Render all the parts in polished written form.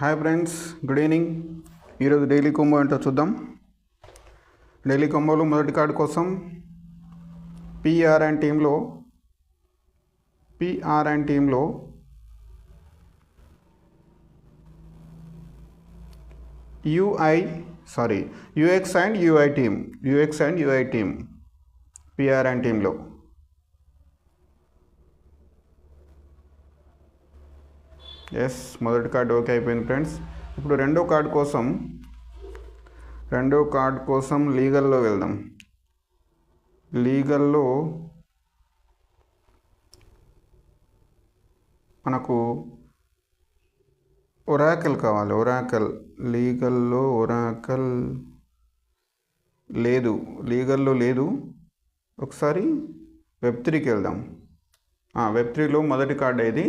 Hi friends, good evening. ఈరోజు daily combo ఏంటో చూద్దాం. డైలీ కాంబోలో మొదటి కార్డు కోసం పిఆర్ఎన్ టీంలో UX and UI team PRN టీంలో మొదటి కార్డు ఓకే అయిపోయింది ఫ్రెండ్స్. ఇప్పుడు రెండో కార్డు కోసం లీగల్లో వెళ్దాం. లీగల్లో మనకు ఒరాకల్ కావాలి. లీగల్లో ఒరాకల్ లేదు. ఒకసారి వెబ్3కి వెళ్దాం. వెబ్3లో మొదటి కార్డు ఇది.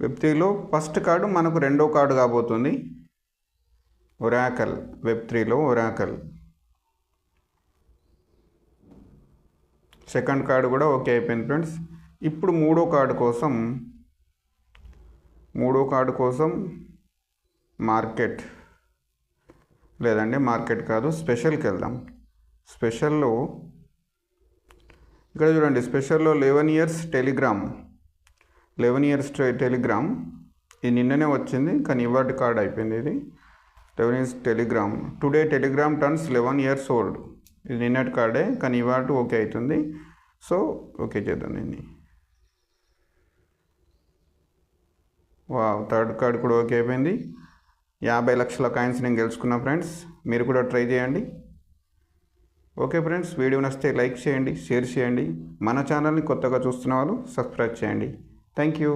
వెబ్3లో ఫస్ట్ కార్డు మనకు రెండో కార్డు కాబోతుంది. ఒరాకల్, వెబ్3లో ఒరాకల్. సెకండ్ కార్డు కూడా ఓకే అయిపోయింది ఫ్రెండ్స్. ఇప్పుడు మూడో కార్డు కోసం మార్కెట్ కాదు, స్పెషల్కి వెళ్దాం. స్పెషల్లో ఇక్కడ చూడండి, స్పెషల్లో 11 years టెలిగ్రామ్. ఇది నిన్ననే వచ్చింది కానీ ఇవాటి కార్డ్ అయిపోయింది. ఇది 11 years Telegram. Today Telegram turns 11 years old. ఇది నిన్నటి కార్డే కానీ ఇవాటి ఓకే అవుతుంది. సో ఓకే చేద్దాం దీన్ని. థర్డ్ కార్డ్ కూడా ఓకే అయిపోయింది. 50 లక్షల కాయిన్స్ నేను గెలుచుకున్నా ఫ్రెండ్స్. మీరు కూడా ట్రై చేయండి. ఓకే ఫ్రెండ్స్, వీడియో నచ్చితే లైక్ చేయండి, షేర్ చేయండి. మన ఛానల్ని కొత్తగా చూస్తున్న వాళ్ళు సబ్స్క్రైబ్ చేయండి. Thank you.